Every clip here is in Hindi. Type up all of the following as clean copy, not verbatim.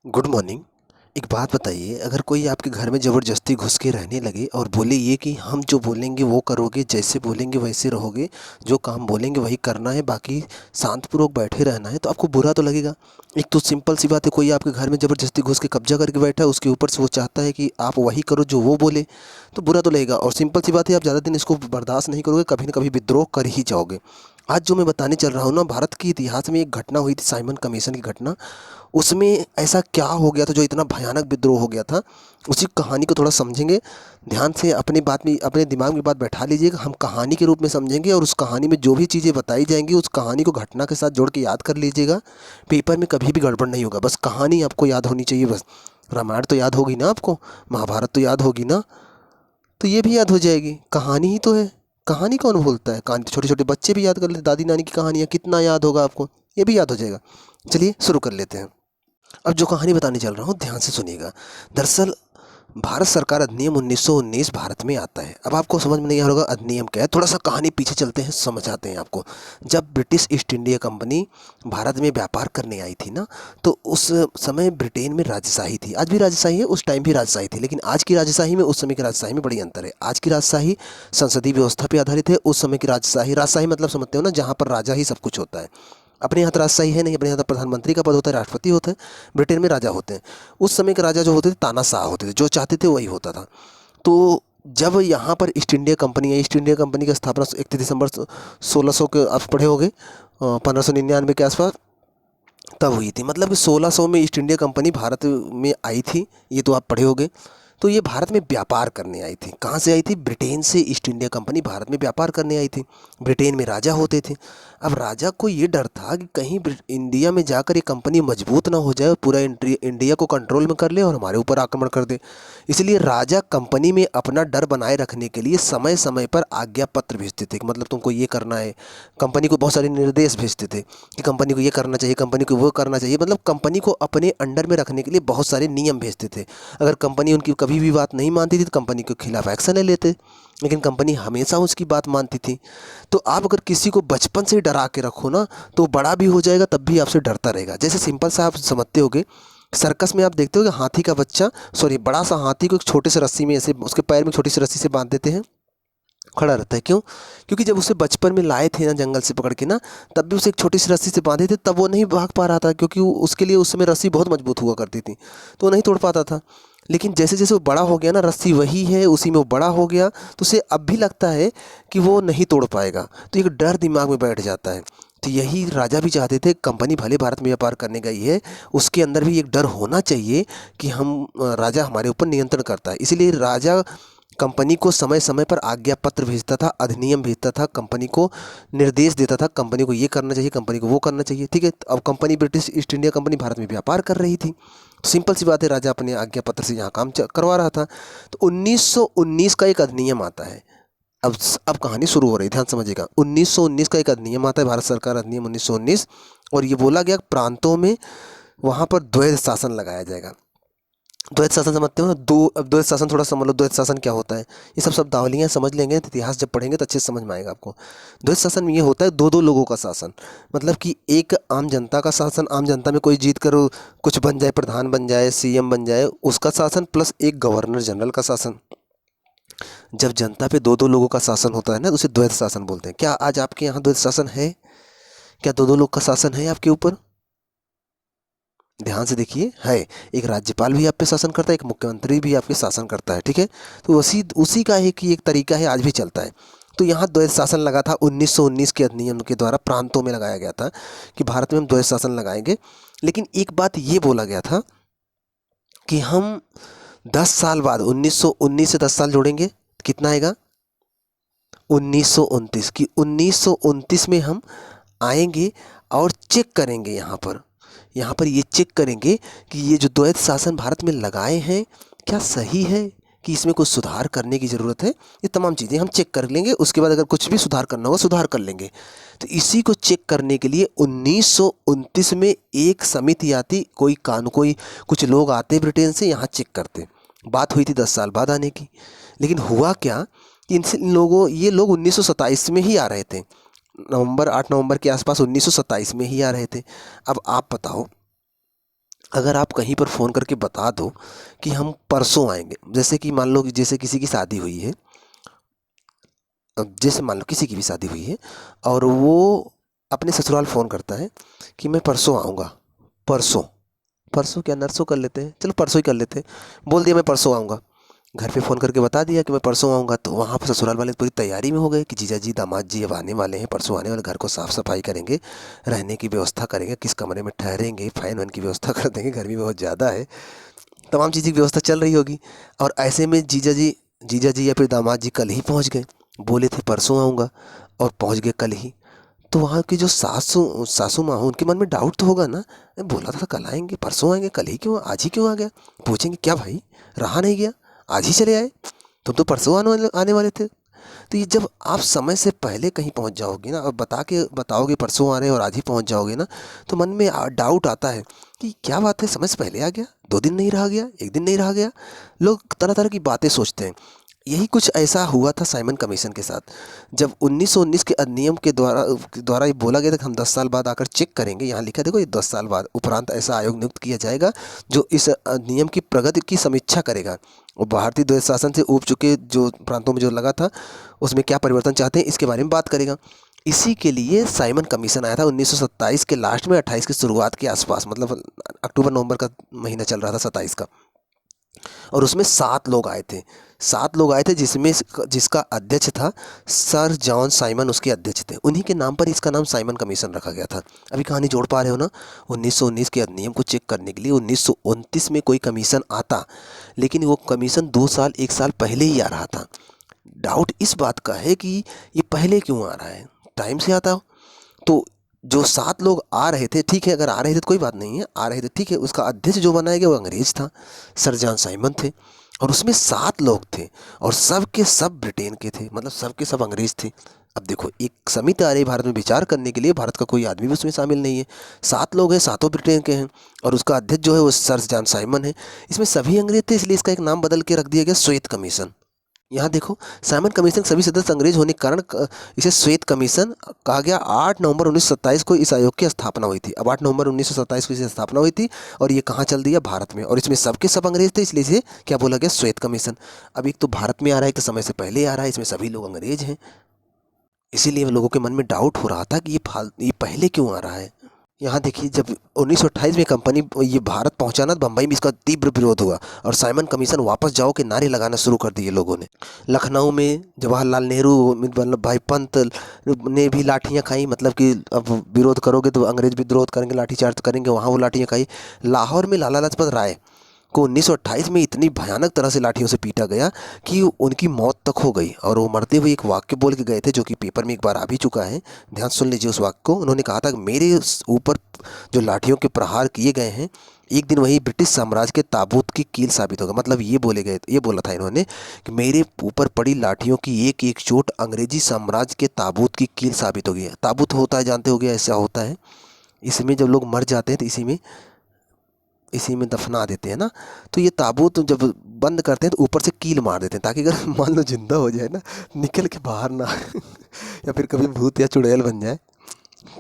Good morning. एक बात बताइए, अगर कोई आपके घर में ज़बरदस्ती घुस के रहने लगे और बोले ये कि हम जो बोलेंगे वो करोगे, जैसे बोलेंगे वैसे रहोगे, जो काम बोलेंगे वही करना है, बाकी शांतपूर्वक बैठे रहना है, तो आपको बुरा तो लगेगा। एक तो सिंपल सी बात है, कोई आपके घर में ज़बरदस्ती घुस के कब्जा करके बैठा है, उसके ऊपर से वो चाहता है कि आप वही करो जो वो बोले, तो बुरा तो लगेगा। और सिंपल सी बात है, आप ज़्यादा दिन इसको बर्दाश्त नहीं करोगे, कभी ना कभी विद्रोह कर ही जाओगे। आज जो मैं बताने चल रहा हूँ ना, भारत के इतिहास में एक घटना हुई थी, साइमन कमीशन की घटना। उसमें ऐसा क्या हो गया था जो इतना भयानक विद्रोह हो गया था, उसी कहानी को थोड़ा समझेंगे। ध्यान से अपनी बात में, अपने दिमाग में बात बैठा लीजिएगा। हम कहानी के रूप में समझेंगे और उस कहानी में जो भी चीज़ें बताई जाएंगी उस कहानी को घटना के साथ जोड़ के याद कर लीजिएगा। पेपर में कभी भी गड़बड़ नहीं होगा, बस कहानी आपको याद होनी चाहिए बस। रामायण तो याद होगी ना आपको, महाभारत तो याद होगी ना, तो ये भी याद हो जाएगी। कहानी ही तो है, कहानी कौन भूलता है? कहानी तो छोटे छोटे बच्चे भी याद कर लेते, दादी नानी की कहानियाँ कितना याद होगा आपको, ये भी याद हो जाएगा। चलिए शुरू कर लेते हैं। अब जो कहानी बताने चल रहा हूँ ध्यान से सुनिएगा। दरअसल भारत सरकार अधिनियम 1919 भारत में आता है। अब आपको समझ में नहीं आ रहा होगा अधिनियम क्या है, थोड़ा सा कहानी पीछे चलते हैं, समझाते हैं आपको। जब British east India company Bharat में व्यापार करने आई थी ना, तो उस समय ब्रिटेन में राजशाही थी। आज भी राजशाही है, उस टाइम भी राजशाही थी, लेकिन आज की राजशाही में उस समय की राजशाही में बड़ी अंतर है। आज की राजशाही संसदीय व्यवस्था पर आधारित है, उस समय की राजशाही, राजशाही मतलब समझते हो ना, जहाँ पर राजा ही सब कुछ होता है। अपने यहाँ तो राजशाही है नहीं, अपने यहाँ तो प्रधानमंत्री का पद होता है, राष्ट्रपति होता है। ब्रिटेन में राजा होते हैं। उस समय के राजा जो होते थे तानाशाह होते थे, जो चाहते थे वही होता था। तो जब यहाँ पर ईस्ट इंडिया कंपनी है, ईस्ट इंडिया कंपनी की स्थापना 31 दिसंबर 1600 के आप पढ़े होंगे, 1599 के आसपास तब हुई थी। मतलब कि 1600 में ईस्ट इंडिया कंपनी भारत में आई थी, ये तो आप पढ़े होंगे। तो ये भारत में व्यापार करने आई थी। कहाँ से आई थी? ब्रिटेन से ईस्ट इंडिया कंपनी भारत में व्यापार करने आई थी। ब्रिटेन में राजा होते थे। अब राजा को ये डर था कि कहीं इंडिया में जाकर ये कंपनी मजबूत ना हो जाए और पूरा इंडिया को कंट्रोल में कर ले और हमारे ऊपर आक्रमण कर दे। इसलिए राजा कंपनी में अपना डर बनाए रखने के लिए समय समय पर आज्ञा पत्र भेजते थे कि मतलब तुमको ये करना है। कंपनी को बहुत सारे निर्देश भेजते थे कि कंपनी को ये करना चाहिए, कंपनी को वो करना चाहिए, मतलब कंपनी को अपने अंडर में रखने के लिए बहुत सारे नियम भेजते थे। अगर कंपनी उनकी कभी भी बात नहीं मानती थी तो कंपनी के खिलाफ एक्शन ले लेते, लेकिन कंपनी हमेशा उसकी बात मानती थी। तो आप अगर किसी को बचपन से डरा के रखो ना, तो बड़ा भी हो जाएगा तब भी आपसे डरता रहेगा। जैसे सिंपल सा आप समझते होगे, सर्कस में आप देखते हो कि हाथी का बच्चा, सॉरी बड़ा सा हाथी को एक छोटे से रस्सी में ऐसे उसके पैर में छोटी सी रस्सी से बांध देते हैं, खड़ा रहता है। क्यों? क्योंकि जब उसे बचपन में लाए थे ना जंगल से पकड़ के ना, तब भी उसे एक छोटी सी रस्सी से बांधे थे, तब वो नहीं भाग पा रहा था, क्योंकि उसके लिए उस समय रस्सी बहुत मजबूत हुआ करती थी, तो वो नहीं तोड़ पाता था। लेकिन जैसे जैसे वो बड़ा हो गया ना, रस्सी वही है, उसी में वो बड़ा हो गया, तो उसे अब भी लगता है कि वो नहीं तोड़ पाएगा, तो एक डर दिमाग में बैठ जाता है। तो यही राजा भी चाहते थे, कंपनी भले भारत में व्यापार करने गई है, उसके अंदर भी एक डर होना चाहिए कि हम राजा हमारे ऊपर नियंत्रण करता है। इसीलिए राजा कंपनी को समय समय पर आज्ञा पत्र भेजता था, अधिनियम भेजता था, कंपनी को निर्देश देता था, कंपनी को ये करना चाहिए, कंपनी को वो करना चाहिए। ठीक है, अब company British east India company Bharat में व्यापार कर रही थी, सिंपल सी बात है, राजा अपने आज्ञा पत्र से यहाँ काम करवा रहा था। तो 1919 का एक अधिनियम आता है। अब कहानी शुरू हो रही है, ध्यान समझिएगा। 1919 का एक अधिनियम आता है, भारत सरकार अधिनियम 1919, और ये बोला गया प्रांतों में वहाँ पर द्वैध शासन लगाया जाएगा। द्वैत शासन समझते हो ना? अब द्वैत शासन थोड़ा समझ लो, द्वैत शासन क्या होता है। ये सब शब्दावलियाँ समझ लेंगे तो इतिहास जब पढ़ेंगे तो अच्छे से समझ में आएगा आपको। द्वैत शासन में ये होता है दो दो लोगों का शासन, मतलब कि एक आम जनता का शासन, आम जनता में कोई जीत कर कुछ बन जाए, प्रधान बन जाए, सीएम बन जाए, उसका शासन, प्लस एक गवर्नर जनरल का शासन। जब जनता पे दो दो लोगों का शासन होता है ना, तो उसे द्वैत शासन बोलते हैं। क्या आज आपके यहाँ द्वैत शासन है? क्या दो दो लोग का शासन है आपके ऊपर? ध्यान से देखिए, है। एक राज्यपाल भी आप पे शासन करता है, एक मुख्यमंत्री भी आपके शासन करता है। ठीक है, तो उसी उसी का एक तरीका है, आज भी चलता है। तो यहाँ द्वैत शासन लगा था 1919 के अधिनियम के द्वारा, प्रांतों में लगाया गया था कि भारत में हम द्वैत शासन लगाएंगे। लेकिन एक बात ये बोला गया था कि हम 10 साल बाद, 1919 से 10 साल जोड़ेंगे, कितना आएगा? 1929 की 1929 में हम आएंगे और चेक करेंगे यहाँ पर ये चेक करेंगे कि ये जो द्वैत शासन भारत में लगाए हैं क्या सही है, कि इसमें कुछ सुधार करने की ज़रूरत है। ये तमाम चीज़ें हम चेक कर लेंगे, उसके बाद अगर कुछ भी सुधार करना होगा सुधार कर लेंगे। तो इसी को चेक करने के लिए 1929 में एक समिति आती, कोई कुछ लोग आते ब्रिटेन से, यहाँ चेक करते। बात हुई थी 10 साल बाद आने की, लेकिन हुआ क्या कि ये लोग 1927 में ही आ रहे थे, 8 नवंबर के आसपास 1927 में ही आ रहे थे। अब आप बताओ, अगर आप कहीं पर फ़ोन करके बता दो कि हम परसों आएंगे, जैसे कि मान लो कि जैसे किसी की शादी हुई है, जैसे मान लो किसी की भी शादी हुई है और वो अपने ससुराल फ़ोन करता है कि मैं परसों आऊँगा। परसों, परसों क्या नरसों कर लेते हैं, चलो परसों ही कर लेते हैं। बोल दिया मैं परसों आऊँगा, घर पे फ़ोन करके बता दिया कि मैं परसों आऊँगा, तो वहाँ पर ससुराल वाले पूरी तैयारी में हो गए कि जीजा जी दामाद जी अब आने वाले हैं, परसों आने वाले, घर को साफ़ सफाई करेंगे, रहने की व्यवस्था करेंगे, किस कमरे में ठहरेंगे, फ़ैन वैन की व्यवस्था कर देंगे, गर्मी बहुत ज़्यादा है, तमाम चीज़ की व्यवस्था चल रही होगी। और ऐसे में जीजा जी या फिर दामाद जी कल ही पहुँच गए, बोले थे परसों आऊँगा और पहुँच गए कल ही। तो वहाँ की जो सासू सासू माँ हो, उनके मन में डाउट तो होगा ना, बोला था कल आएंगे परसों आएंगे, कल ही क्यों, आज ही क्यों आ गया। पूछेंगे क्या भाई, रहा नहीं गया, आज ही चले आए, तुम तो परसों आने वाले थे। तो ये जब आप समय से पहले कहीं पहुंच जाओगे ना और बताओगे परसों आ रहे हैं और आज ही पहुंच जाओगे ना, तो मन में डाउट आता है कि क्या बात है, समय से पहले आ गया, 2 दिन नहीं रह गया, 1 दिन नहीं रह गया। लोग तरह तरह की बातें सोचते हैं। यही कुछ ऐसा हुआ था साइमन कमीशन के साथ। जब 1919 के अधिनियम के द्वारा ये बोला गया था कि हम 10 साल बाद आकर चेक करेंगे, यहाँ लिखा देखो, ये 10 साल बाद उपरांत ऐसा आयोग नियुक्त किया जाएगा जो इस अधिनियम की प्रगति की समीक्षा करेगा और भारतीय द्वैध शासन से ऊब चुके जो प्रांतों में जो लगा था उसमें क्या परिवर्तन चाहते हैं, इसके बारे में बात करेगा। इसी के लिए साइमन कमीशन आया था 1927 के लास्ट में, 28 की शुरुआत के आसपास, मतलब अक्टूबर नवंबर का महीना चल रहा था, 27 का। और उसमें 7 लोग आए थे, 7 लोग आए थे, जिसमें जिसका अध्यक्ष था सर जॉन साइमन, उसके अध्यक्ष थे। उन्हीं के नाम पर इसका नाम साइमन कमीशन रखा गया था। अभी कहानी जोड़ पा रहे हो ना। 1919 के अधिनियम को चेक करने के लिए 1929 में कोई कमीशन आता, लेकिन वो कमीशन 2 साल 1 साल पहले ही आ रहा था। डाउट इस बात का है कि ये पहले क्यों आ रहा है, टाइम से आता। तो जो 7 लोग आ रहे थे, ठीक है, अगर आ रहे थे तो कोई बात नहीं है, आ रहे थे ठीक है, उसका अध्यक्ष जो बनाया गया वो अंग्रेज था, सर जॉन साइमन थे। और उसमें 7 लोग थे और सब के सब ब्रिटेन के थे, मतलब सब के सब अंग्रेज थे। अब देखो, एक समिति आ रही है भारत में विचार करने के लिए, भारत का कोई आदमी भी उसमें शामिल नहीं है। 7 लोग हैं, सातों ब्रिटेन के हैं और उसका अध्यक्ष जो है वो सर जॉन साइमन है। इसमें सभी अंग्रेज थे, इसलिए इसका एक नाम बदल के रख दिया गया श्वेत कमीशन। यहाँ देखो, साइमन कमीशन के सभी सदस्य अंग्रेज होने के कारण इसे श्वेत कमीशन कहा गया। 8 नवंबर 1927 को इस आयोग की स्थापना हुई थी। अब 8 नवंबर 1927 को इसकी स्थापना हुई थी और ये कहाँ चल दिया, भारत में, और इसमें सबके सब अंग्रेज थे, इसलिए इसे क्या बोला गया, श्वेत कमीशन। अब एक तो भारत में आ रहा है, एक तो समय से पहले आ रहा है, इसमें सभी लोग अंग्रेज हैं, इसीलिए लोगों के मन में डाउट हो रहा था कि ये पहले क्यों आ रहा है। यहाँ देखिए, जब 1928 में कंपनी ये भारत पहुंचा ना, बम्बई में इसका तीव्र विरोध हुआ और साइमन कमीशन वापस जाओ के नारे लगाना शुरू कर दिए लोगों ने। लखनऊ में जवाहरलाल नेहरू, वल्लभ भाई पंत ने भी लाठियाँ खाई, मतलब कि अब विरोध करोगे तो अंग्रेज भी विरोध करेंगे, लाठीचार्ज करेंगे, वहाँ वो लाठियाँ खाई। लाहौर में लाला लाजपत राय को 1928 में इतनी भयानक तरह से लाठियों से पीटा गया कि उनकी मौत तक हो गई। और वो मरते हुए एक वाक्य बोल के गए थे, जो कि पेपर में एक बार आ भी चुका है, ध्यान सुन लीजिए उस वाक्य को। उन्होंने कहा था कि मेरे ऊपर जो लाठियों के प्रहार किए गए हैं, एक दिन वही ब्रिटिश साम्राज्य के ताबूत की कील साबित होगा। मतलब ये बोला था इन्होंने कि मेरे ऊपर पड़ी लाठियों की एक एक चोट अंग्रेजी साम्राज्य के ताबूत की कील साबित होगी। ताबूत होता है, जानते हो गया, ऐसा होता है, इसमें जब लोग मर जाते हैं तो इसी में दफना देते हैं ना। तो ये ताबूत जब बंद करते हैं तो ऊपर से कील मार देते हैं, ताकि अगर मान लो जिंदा हो जाए ना, निकल के बाहर ना आए या फिर कभी भूत या चुड़ैल बन जाए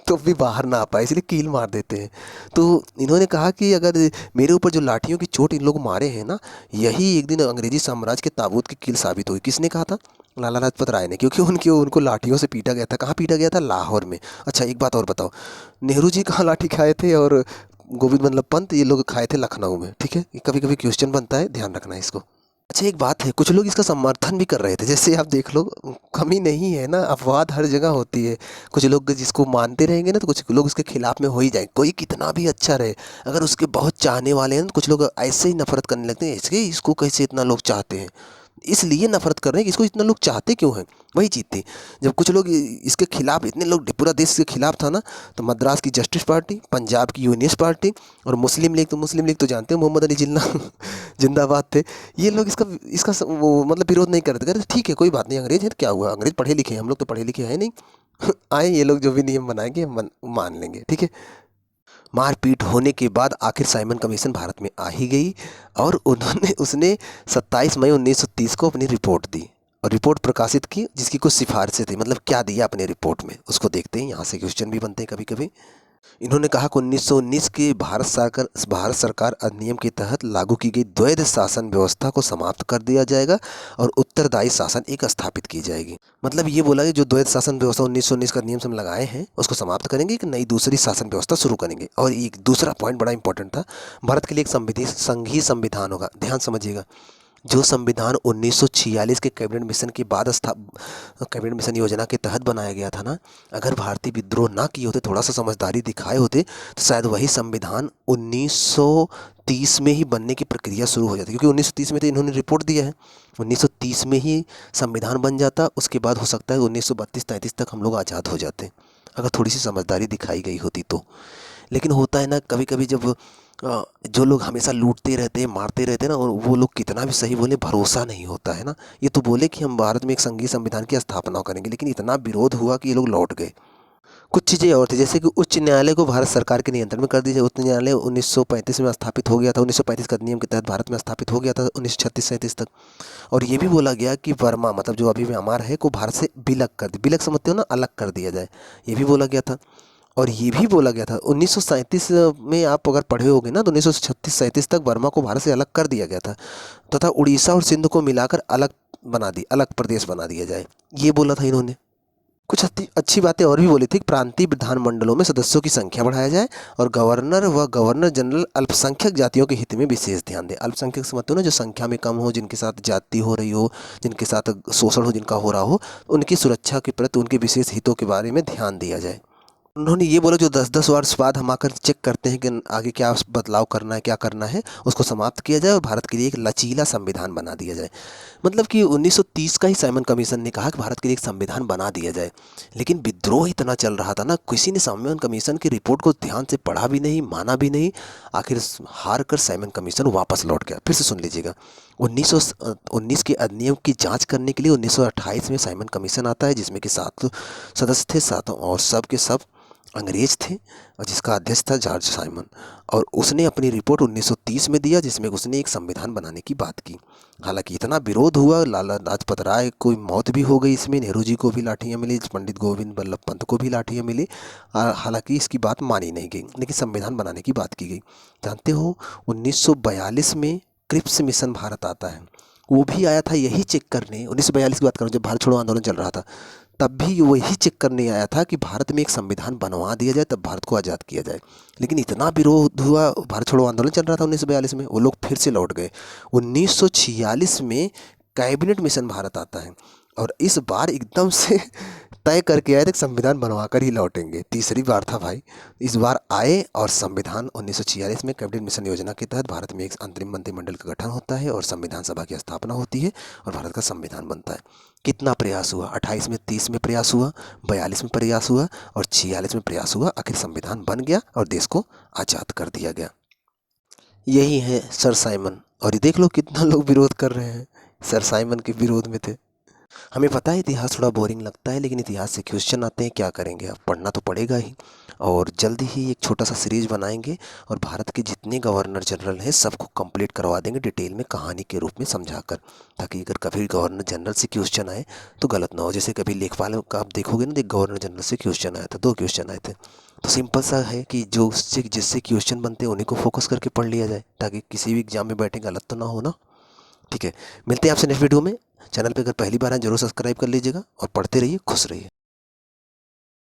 तो भी बाहर ना आ पाए, इसलिए कील मार देते हैं। तो इन्होंने कहा कि अगर मेरे ऊपर जो लाठियों की चोट इन लोग मारे हैं ना, यही एक दिन अंग्रेजी साम्राज्य के ताबूत की कील साबित हुई। किसने कहा था, लाला लाजपत राय ने, क्योंकि उनको लाठियों से पीटा गया था। कहाँ पीटा गया था, लाहौर में। अच्छा, एक बात और बताओ, नेहरू जी कहाँ लाठी खाए थे और गोविंद बल्लभ पंत ये लोग खाए थे लखनऊ में, ठीक है, कभी कभी क्वेश्चन बनता है, ध्यान रखना है इसको। अच्छा, एक बात है, कुछ लोग इसका समर्थन भी कर रहे थे, जैसे आप देख लो, कमी नहीं है ना, अपवाद हर जगह होती है। कुछ लोग जिसको मानते रहेंगे ना, तो कुछ लोग उसके खिलाफ में हो ही जाएंगे। कोई कितना भी अच्छा रहे, अगर उसके बहुत चाहने वाले हैं तो कुछ लोग ऐसे ही नफरत करने लगते हैं, इसको कैसे इतना लोग चाहते हैं, इसलिए नफरत कर रहे हैं कि इसको इतना लोग चाहते क्यों हैं। वही चीज़ थी, जब कुछ लोग इसके खिलाफ, इतने लोग, पूरा देश के खिलाफ था ना, तो मद्रास की जस्टिस पार्टी, पंजाब की यूनियनिस्ट पार्टी और मुस्लिम लीग तो जानते हो, मोहम्मद अली जिन्ना जिंदाबाद थे। ये लोग इसका इसका वो मतलब विरोध नहीं करते, कहते ठीक है, कोई बात नहीं, अंग्रेज है तो क्या हुआ, अंग्रेज पढ़े लिखे हैं, हम लोग तो पढ़े लिखे हैं नहीं आए ये लोग जो भी नियम बनाएंगे हम मान लेंगे, ठीक है। मारपीट होने के बाद आखिर साइमन कमीशन भारत में आ ही गई और उसने 27 मई 1930 को अपनी रिपोर्ट दी और रिपोर्ट प्रकाशित की, जिसकी कुछ सिफारिशें थी। मतलब क्या दिया अपने रिपोर्ट में, उसको देखते हैं, यहाँ से क्वेश्चन भी बनते हैं कभी कभी। इन्होंने कहा कि 1919 के भारत सरकार अधिनियम के तहत लागू की गई द्वैध शासन व्यवस्था को समाप्त कर दिया जाएगा और उत्तरदायी शासन एक स्थापित की जाएगी। मतलब ये बोला कि जो द्वैध शासन व्यवस्था 1919 का नियम से हम लगाए हैं उसको समाप्त करेंगे, एक नई दूसरी शासन व्यवस्था शुरू करेंगे। और एक दूसरा पॉइंट बड़ा इंपॉर्टेंट था, भारत के लिए एक संघीय संविधान होगा। ध्यान समझिएगा, जो संविधान 1946 के कैबिनेट मिशन के बाद कैबिनेट मिशन योजना के तहत बनाया गया था ना, अगर भारतीय विद्रोह ना किए होते, थोड़ा सा समझदारी दिखाए होते, तो शायद वही संविधान 1930 में ही बनने की प्रक्रिया शुरू हो जाती। क्योंकि 1930 में तो इन्होंने रिपोर्ट दिया है, 1930 में ही संविधान बन जाता। उसके बाद हो सकता है 1932-33 तक हम लोग आज़ाद हो जाते, अगर थोड़ी सी समझदारी दिखाई गई होती तो। लेकिन होता है ना, कभी कभी जब जो लोग हमेशा लूटते रहते हैं, मारते रहते हैं ना, और वो लोग कितना भी सही बोले, भरोसा नहीं होता है ना। ये तो बोले कि हम भारत में एक संघीय संविधान की स्थापना करेंगे, लेकिन इतना विरोध हुआ कि ये लोग लौट गए। कुछ चीज़ें और थी, जैसे कि उच्च न्यायालय को भारत सरकार के नियंत्रण में कर दिया जाए। उच्च न्यायालय 1935 में स्थापित हो गया था, 1935 का अधिनियम के तहत भारत में स्थापित हो गया था 1936-37 तक। और ये भी बोला गया कि वर्मा, मतलब जो अभी म्यांमार है, को भारत से विलग कर दिया, विलग समझते हो ना, अलग कर दिया जाए, ये भी बोला गया था। और ये भी बोला गया था 1937 में, आप अगर पढ़े होगे ना, तो 1936-37 तक बर्मा को भारत से अलग कर दिया गया था, तथा उड़ीसा और सिंध को मिलाकर अलग प्रदेश बना दिया जाए, ये बोला था इन्होंने। कुछ अच्छी बातें और भी बोली थी। प्रांतीय विधानमंडलों में सदस्यों की संख्या बढ़ाया जाए और गवर्नर जनरल अल्पसंख्यक जातियों के हित में विशेष ध्यान दे। अल्पसंख्यक समझते हो ना, जो संख्या में कम हो, जिनके साथ जाति हो रही हो, जिनके साथ शोषण हो, जिनका हो रहा हो, उनकी सुरक्षा के प्रति उनके विशेष हितों के बारे में ध्यान दिया जाए। उन्होंने ये बोला जो 10-10 वर्ष बाद हम आकर चेक करते हैं कि आगे क्या बदलाव करना है, क्या करना है, उसको समाप्त किया जाए और भारत के लिए एक लचीला संविधान बना दिया जाए। मतलब कि 1930 का ही साइमन कमीशन ने कहा कि भारत के लिए एक संविधान बना दिया जाए। लेकिन विद्रोह इतना चल रहा था ना, किसी ने साइमन कमीशन की रिपोर्ट को ध्यान से पढ़ा भी नहीं, माना भी नहीं। आखिर हार कर साइमन कमीशन वापस लौट गया। फिर से सुन लीजिएगा, 1919 के अधिनियम की जाँच करने के लिए 1928 में साइमन कमीशन आता है, जिसमें कि 7 सदस्य थे, 7, और सब के सब अंग्रेज थे, और जिसका अध्यक्ष था जॉर्ज साइमन। और उसने अपनी रिपोर्ट 1930 में दिया, जिसमें उसने एक संविधान बनाने की बात की। हालांकि इतना विरोध हुआ, लाला लाजपत राय को मौत भी हो गई इसमें, नेहरू जी को भी लाठियां मिली, पंडित गोविंद बल्लभ पंत को भी लाठियां मिली। हालांकि इसकी बात मानी नहीं गई, लेकिन संविधान बनाने की बात की गई। जानते हो, 1942 में क्रिप्स मिशन भारत आता है, वो भी आया था यही चेक करने। 1942 की बात करूँ, जब भारत छोड़ो आंदोलन चल रहा था, तब भी वही चेक करने आया था कि भारत में एक संविधान बनवा दिया जाए, तब भारत को आज़ाद किया जाए। लेकिन इतना विरोध हुआ, भारत छोड़ो आंदोलन चल रहा था 1942 में, वो लोग फिर से लौट गए। 1946 में कैबिनेट मिशन भारत आता है, और इस बार एकदम से तय करके आए थे कि संविधान बनवा कर ही लौटेंगे। तीसरी बार था भाई, इस बार आए और संविधान 1946 में कैबिनेट मिशन योजना के तहत भारत में एक अंतरिम मंत्रिमंडल का गठन होता है और संविधान सभा की स्थापना होती है और भारत का संविधान बनता है। कितना प्रयास हुआ, 28 में, 30 में प्रयास हुआ, 42 में प्रयास हुआ और 46 में प्रयास हुआ, आखिर संविधान बन गया और देश को आज़ाद कर दिया गया। यही है सर साइमन। और ये देख लो कितना लोग विरोध कर रहे हैं, सर साइमन के विरोध में थे। हमें पता है इतिहास थोड़ा बोरिंग लगता है, लेकिन इतिहास से क्वेश्चन आते हैं, क्या करेंगे, अब पढ़ना तो पड़ेगा ही। और जल्दी ही एक छोटा सा सीरीज बनाएंगे और भारत के जितने गवर्नर जनरल हैं सबको कंप्लीट करवा देंगे डिटेल में, कहानी के रूप में समझाकर, ताकि अगर कभी गवर्नर जनरल से क्वेश्चन आए तो गलत ना हो। जैसे कभी लेखपाल का आप देखोगे ना, गवर्नर जनरल से क्वेश्चन आया था, 2 क्वेश्चन आए थे। तो सिंपल सा है कि जो जिससे क्वेश्चन बनते हैं उन्हीं को फोकस करके पढ़ लिया जाए, ताकि किसी भी एग्जाम में बैठे गलत तो ना हो ना। ठीक है, मिलते हैं आपसे नेक्स्ट वीडियो में। चैनल पे अगर पहली बार हैं जरूर सब्सक्राइब कर लीजिएगा और पढ़ते रहिए, खुश रहिए।